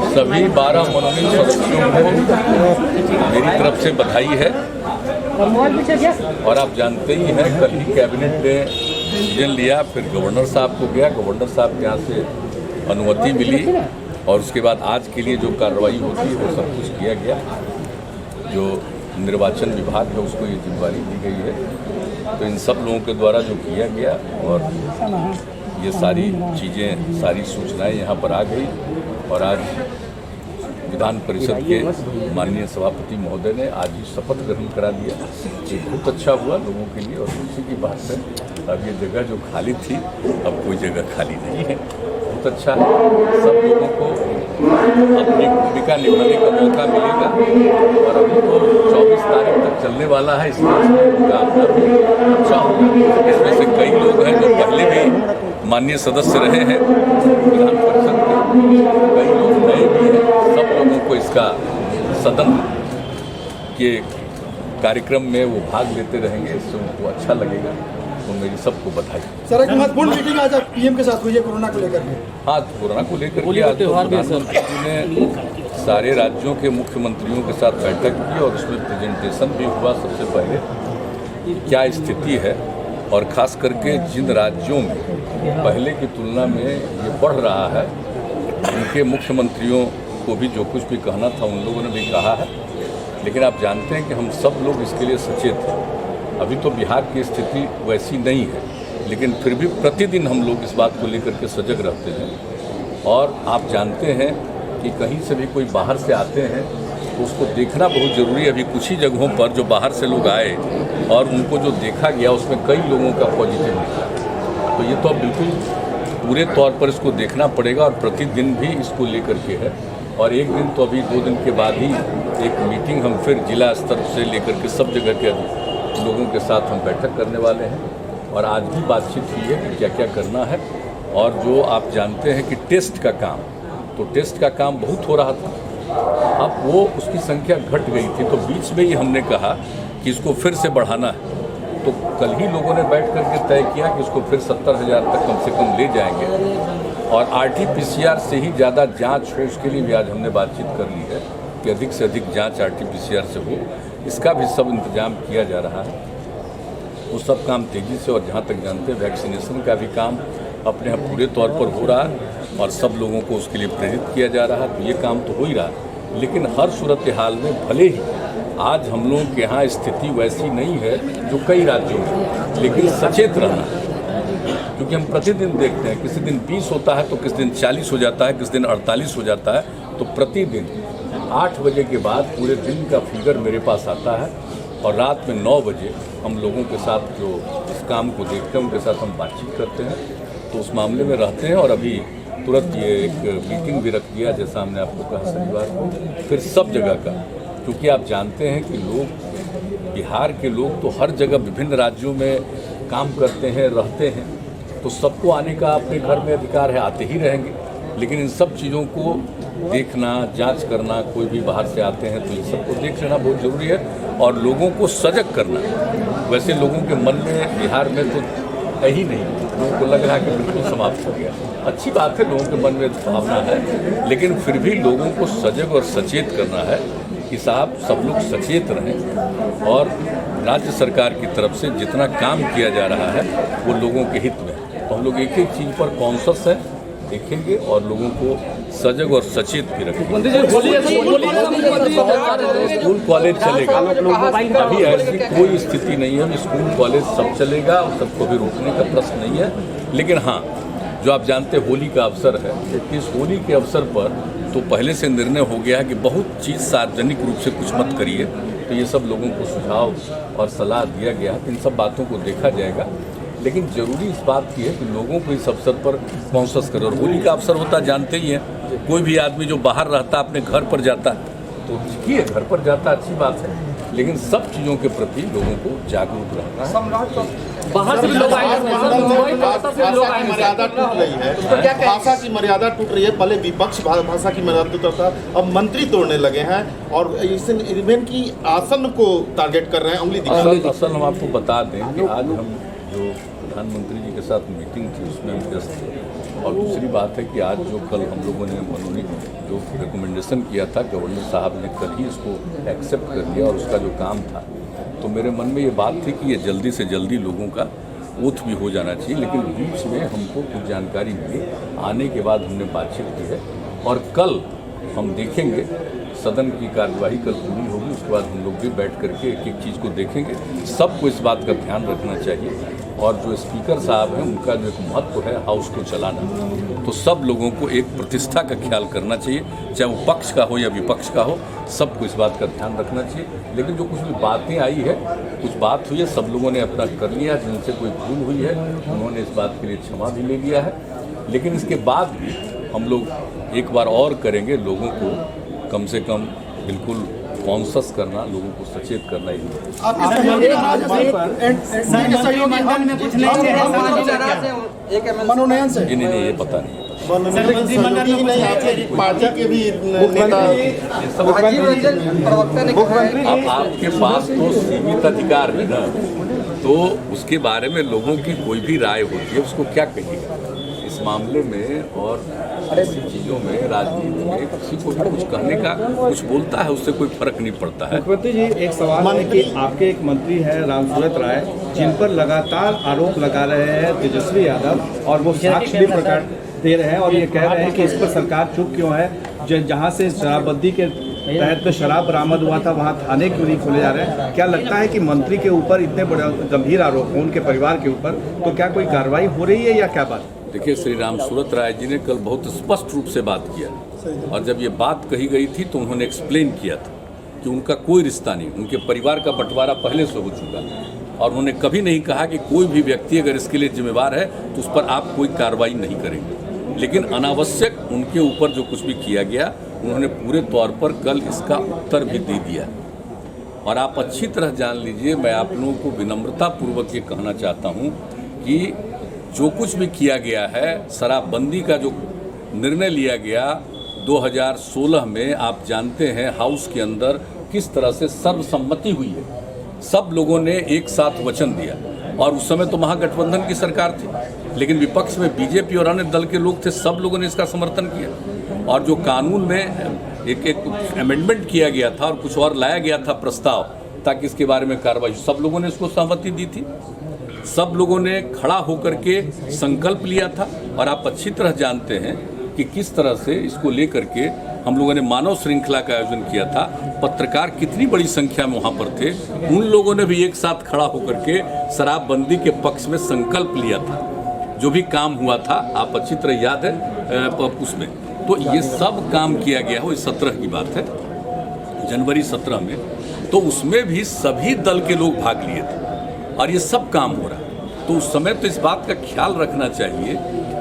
सभी 12 मनोनीत सदस्यों को मेरी तरफ से बधाई है। और आप जानते ही हैं, कल ही कैबिनेट ने डिसीजन लिया, फिर गवर्नर साहब को गया, गवर्नर साहब के यहाँ से अनुमति मिली और उसके बाद आज के लिए जो कार्रवाई होती है वो सब कुछ किया गया। जो निर्वाचन विभाग है उसको ये जिम्मेदारी दी गई है, तो इन सब लोगों के द्वारा जो किया गया और ये सारी चीज़ें, सारी सूचनाएं यहाँ पर आ गई। और आज विधान परिषद के माननीय सभापति महोदय ने आज ही शपथ ग्रहण करा दिया। ये बहुत अच्छा हुआ लोगों के लिए। और खुशी की बात है, अब ये जगह जो खाली थी अब कोई जगह खाली नहीं है। बहुत अच्छा है, सब लोगों को अपनी भूमिका निभाने का मौका मिलेगा। और अभी तो 24 तारीख तक चलने वाला है, इसलिए उनका अपना भी अच्छा होगा। इसमें से कई लोग हैं जो पहले भी माननीय सदस्य रहे हैं विधान परिषद के, कई लोग नए भी हैं। सब लोगों को इसका सदन के कार्यक्रम में वो भाग लेते रहेंगे, इससे उनको अच्छा लगेगा। तो मेरी सबको बधाई। सर, एक महत्वपूर्ण मीटिंग आज पीएम के साथ हुई है कोरोना को लेकर के। हाँ, कोरोना को लेकर के आज प्रधानमंत्री जी ने सारे राज्यों के मुख्यमंत्रियों के साथ बैठक की और उसमें प्रेजेंटेशन भी हुआ। सबसे पहले क्या स्थिति है और खास करके जिन राज्यों में पहले की तुलना में ये बढ़ रहा है, उनके मुख्यमंत्रियों को भी जो कुछ भी कहना था उन लोगों ने भी कहा है। लेकिन आप जानते हैं कि हम सब लोग इसके लिए सचेत हैं। अभी तो बिहार की स्थिति वैसी नहीं है, लेकिन फिर भी प्रतिदिन हम लोग इस बात को लेकर के सजग रहते हैं। और आप जानते हैं कि कहीं से भी कोई बाहर से आते हैं तो उसको देखना बहुत ज़रूरी है। अभी कुछ ही जगहों पर जो बाहर से लोग आए और उनको जो देखा गया उसमें कई लोगों का पॉजिटिव निकला। तो ये तो अब बिल्कुल पूरे तौर पर इसको देखना पड़ेगा और प्रतिदिन भी इसको लेकर के है। और एक दिन तो अभी 2 दिन के बाद ही एक मीटिंग हम फिर जिला स्तर से लेकर के सब जगह के लोगों के साथ हम बैठक करने वाले हैं। और आज भी बातचीत हुई है कि क्या क्या करना है। और जो आप जानते हैं कि टेस्ट का काम, तो टेस्ट का काम बहुत हो रहा था, अब वो उसकी संख्या घट गई थी। तो बीच में ही हमने कहा कि इसको फिर से बढ़ाना है। तो कल ही लोगों ने बैठ करके तय किया कि इसको फिर 70,000 तक कम से कम ले जाएंगे। और RT-PCR से ही ज़्यादा जांच हो, उसके लिए भी आज हमने बातचीत कर ली है कि अधिक से अधिक जांच RT-PCR से हो। इसका भी सब इंतजाम किया जा रहा है। वो सब काम तेज़ी से, और जहाँ तक जानते हैं वैक्सीनेशन का भी काम अपने यहाँ पूरे तौर पर हो रहा है और सब लोगों को उसके लिए प्रेरित किया जा रहा है। तो ये काम तो हो ही रहा है, लेकिन हर सूरत हाल में भले ही आज हम लोगों के यहाँ स्थिति वैसी नहीं है जो कई राज्यों में, लेकिन सचेत रहना, क्योंकि हम प्रतिदिन देखते हैं किसी दिन 20 होता है तो किसी दिन 40 हो जाता है, किसी दिन 48 हो जाता है। तो प्रतिदिन 8 बजे के बाद पूरे दिन का फिगर मेरे पास आता है और रात में 9 बजे हम लोगों के साथ जो इस काम को देखते हैं उनके साथ हम बातचीत करते हैं। तो उस मामले में रहते हैं। और अभी तुरंत ये एक मीटिंग भी रख दिया, जैसा हमने आपको कहा शनिवार को, फिर सब जगह का, क्योंकि आप जानते हैं कि लोग, बिहार के लोग तो हर जगह विभिन्न राज्यों में काम करते हैं, रहते हैं, तो सबको आने का अपने घर में अधिकार है, आते ही रहेंगे। लेकिन इन सब चीज़ों को देखना, जांच करना, कोई भी बाहर से आते हैं तो ये सबको देख लेना बहुत ज़रूरी है और लोगों को सजग करना। वैसे लोगों के मन में बिहार में तो है ही नहीं, लोगों को लग रहा है कि बिल्कुल समाप्त हो गया। अच्छी बात है, लोगों के मन में भावना है, लेकिन फिर भी लोगों को सजग और सचेत करना है कि साहब सब लोग सचेत रहें। और राज्य सरकार की तरफ से जितना काम किया जा रहा है वो लोगों के हित में, तो हम लोग एक एक चीज़ पर कॉन्शस है, देखेंगे और लोगों को सजग और सचेत भी रखेंगे। स्कूल कॉलेज चलेगा, अभी ऐसी कोई स्थिति नहीं है। स्कूल कॉलेज सब चलेगा और सबको भी रोकने का प्रश्न नहीं है। लेकिन हाँ, जो आप जानते हैं होली का अवसर है, इस होली के अवसर पर तो पहले से निर्णय हो गया है कि बहुत चीज़ सार्वजनिक रूप से कुछ मत करिए। तो ये सब लोगों को सुझाव और सलाह दिया गया है, इन सब बातों को देखा जाएगा। लेकिन ज़रूरी इस बात की है कि लोगों को इस अवसर पर कॉन्शस करें। और होली का अवसर होता जानते ही हैं, कोई भी आदमी जो बाहर रहता अपने घर पर जाता तो ठीक है, घर पर जाता अच्छी बात है, लेकिन सब चीज़ों के प्रति लोगों को जागरूक रहना है। बाहर से लोग आएंगे, मर्यादा टूट रही है, भाषा की मर्यादा टूट रही है। पहले विपक्ष भाषा की मर्यादा टूटा था, अब मंत्री तोड़ने लगे हैं और इस इवेंट की आसन को टारगेट कर रहे हैं, उंगली दिखा रहे हैं। असल हम आपको बता दें कि आज हम जो प्रधानमंत्री जी के साथ मीटिंग थी उसमें हम व्यस्त थे और दूसरी बात है कि आज जो कल हम लोगों ने जो रिकमेंडेशन किया था, गवर्नर साहब ने कल ही इसको एक्सेप्ट कर लिया और उसका जो काम था, तो मेरे मन में ये बात थी कि ये जल्दी से जल्दी लोगों का ओथ भी हो जाना चाहिए। लेकिन बीच में हमको कुछ जानकारी मिली, आने के बाद हमने बातचीत की है और कल हम देखेंगे, सदन की कार्यवाही कल पूरी होगी, उसके बाद हम लोग भी बैठ करके एक एक चीज़ को देखेंगे। सबको इस बात का ध्यान रखना चाहिए और जो स्पीकर साहब हैं उनका जो एक महत्व है हाउस को चलाना, तो सब लोगों को एक प्रतिष्ठा का ख्याल करना चाहिए, चाहे वो पक्ष का हो या विपक्ष का हो, सबको इस बात का ध्यान रखना चाहिए। लेकिन जो कुछ भी बातें आई है, कुछ बात हुई है, सब लोगों ने अपना कर लिया, जिनसे कोई भूल हुई है उन्होंने इस बात के लिए क्षमा भी ले लिया है। लेकिन इसके बाद भी हम लोग एक बार और करेंगे, लोगों को कम से कम बिल्कुल कॉन्शस करना, लोगों को सचेत करना ही मनोनयन से नहीं, ये पता नहीं। पार्टी के भी नेता अब आपके पास तो सीमित अधिकार है ना, तो उसके बारे में लोगों की कोई भी राय होती है, उसको क्या कहिएगा इस मामले में। और ऐसी चीज़ों में, राजनीति में किसी को भी कुछ कहने का, कुछ बोलता है, उससे कोई फर्क नहीं पड़ता है। मुख्यमंत्री जी, एक सवाल है कि आपके एक मंत्री हैं रामसूरत राय, जिन पर लगातार आरोप लगा रहे हैं तेजस्वी यादव, और वो साक्ष्य भी प्रकट दे रहे हैं और ये कह रहे हैं कि इस पर सरकार चुप क्यों है। जहाँ से शराबबंदी के तहत शराब बरामद हुआ था, वहाँ थाने क्यों नहीं खोले जा रहे हैं? क्या लगता है कि मंत्री के ऊपर इतने बड़े गंभीर आरोप हों, उनके परिवार के ऊपर, तो क्या कोई कार्रवाई हो रही है या क्या बात? देखिए, श्री रामसूरत राय जी ने कल बहुत स्पष्ट रूप से बात किया और जब ये बात कही गई थी तो उन्होंने एक्सप्लेन किया था कि उनका कोई रिश्ता नहीं, उनके परिवार का बंटवारा पहले से हो चुका और उन्होंने कभी नहीं कहा कि कोई भी व्यक्ति अगर इसके लिए जिम्मेवार है तो उस पर आप कोई कार्रवाई नहीं करेंगे। लेकिन अनावश्यक उनके ऊपर जो कुछ भी किया गया, उन्होंने पूरे तौर पर कल इसका उत्तर भी दे दिया। और आप अच्छी तरह जान लीजिए, मैं आप लोगों को विनम्रतापूर्वक ये कहना चाहता हूँ कि जो कुछ भी किया गया है, शराबबंदी का जो निर्णय लिया गया 2016 में, आप जानते हैं हाउस के अंदर किस तरह से सर्वसम्मति हुई है, सब लोगों ने एक साथ वचन दिया और उस समय तो महागठबंधन की सरकार थी, लेकिन विपक्ष में बीजेपी और अन्य दल के लोग थे, सब लोगों ने इसका समर्थन किया। और जो कानून में एक अमेंडमेंट किया गया था और कुछ और लाया गया था प्रस्ताव, ताकि इसके बारे में कार्रवाई, सब लोगों ने इसको सहमति दी थी, सब लोगों ने खड़ा होकर के संकल्प लिया था। और आप अच्छी तरह जानते हैं कि किस तरह से इसको लेकर के हम लोगों ने मानव श्रृंखला का आयोजन किया था, पत्रकार कितनी बड़ी संख्या में वहाँ पर थे, उन लोगों ने भी एक साथ खड़ा होकर के शराबबंदी के पक्ष में संकल्प लिया था। जो भी काम हुआ था, आप अच्छी तरह याद है उसमें, तो ये सब काम किया गया हो। 17 की बात है, जनवरी 17 में, तो उसमें भी सभी दल के लोग भाग लिए थे और ये सब काम हो रहा है। तो उस समय तो इस बात का ख्याल रखना चाहिए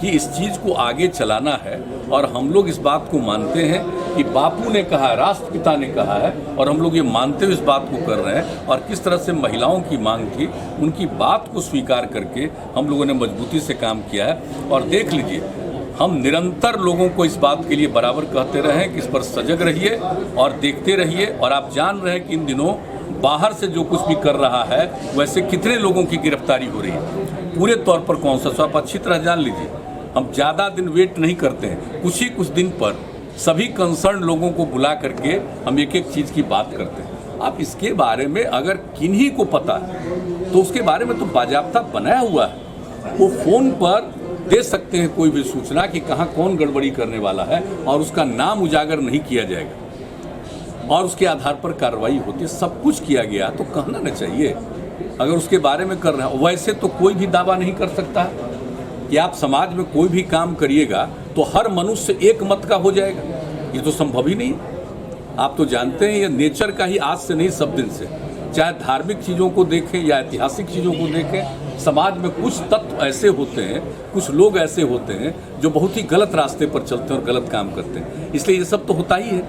कि इस चीज़ को आगे चलाना है। और हम लोग इस बात को मानते हैं कि बापू ने कहा, राष्ट्रपिता ने कहा है, और हम लोग ये मानते हुए इस बात को कर रहे हैं। और किस तरह से महिलाओं की मांग थी, उनकी बात को स्वीकार करके हम लोगों ने मजबूती से काम किया है। और देख लीजिए, हम निरंतर लोगों को इस बात के लिए बराबर कहते रहे हैं कि इस पर सजग रहिए और देखते रहिए। और आप जान रहे हैं कि इन दिनों बाहर से जो कुछ भी कर रहा है, वैसे कितने लोगों की गिरफ्तारी हो रही है, पूरे तौर पर कौन सा। आप अच्छी तरह जान लीजिए, हम ज़्यादा दिन वेट नहीं करते हैं, कुछ दिन पर सभी कंसर्न लोगों को बुला करके हम एक एक चीज़ की बात करते हैं। अब इसके बारे में अगर किन्हीं को पता है तो उसके बारे में तो बाजाब्ता बनाया हुआ है, वो फ़ोन पर दे सकते हैं कोई भी सूचना कि कहाँ कौन गड़बड़ी करने वाला है, और उसका नाम उजागर नहीं किया जाएगा और उसके आधार पर कार्रवाई होती है। सब कुछ किया गया तो कहना ना चाहिए अगर उसके बारे में कर रहे हैं। वैसे तो कोई भी दावा नहीं कर सकता है कि आप समाज में कोई भी काम करिएगा तो हर मनुष्य एक मत का हो जाएगा, ये तो संभव ही नहीं है। आप तो जानते हैं ये नेचर का ही, आज से नहीं सब दिन से, चाहे धार्मिक चीज़ों को देखें या ऐतिहासिक चीज़ों को देखें, समाज में कुछ तत्व ऐसे होते हैं, कुछ लोग ऐसे होते हैं जो बहुत ही गलत रास्ते पर चलते हैं और गलत काम करते हैं। इसलिए ये सब तो होता ही है।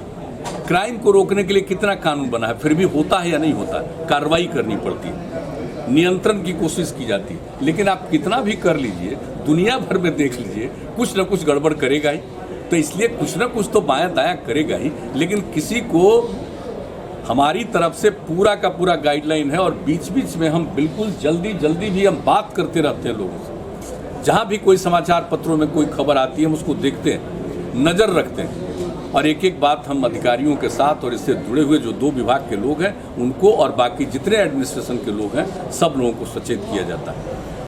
क्राइम को रोकने के लिए कितना कानून बना है, फिर भी होता है या नहीं होता, कार्रवाई करनी पड़ती है, नियंत्रण की कोशिश की जाती है। लेकिन आप कितना भी कर लीजिए, दुनिया भर में देख लीजिए, कुछ ना कुछ गड़बड़ करेगा ही। तो इसलिए कुछ ना कुछ तो बायां दायां करेगा ही। लेकिन किसी को हमारी तरफ से पूरा का पूरा गाइडलाइन है, और बीच बीच में हम बिल्कुल जल्दी भी हम बात करते रहते हैं लोगों से। जहाँ भी कोई समाचार पत्रों में कोई खबर आती है हम उसको देखते हैं, नज़र रखते हैं और एक एक बात हम अधिकारियों के साथ और इससे जुड़े हुए जो 2 विभाग के लोग हैं उनको और बाकी जितने एडमिनिस्ट्रेशन के लोग हैं सब लोगों को सचेत किया जाता है।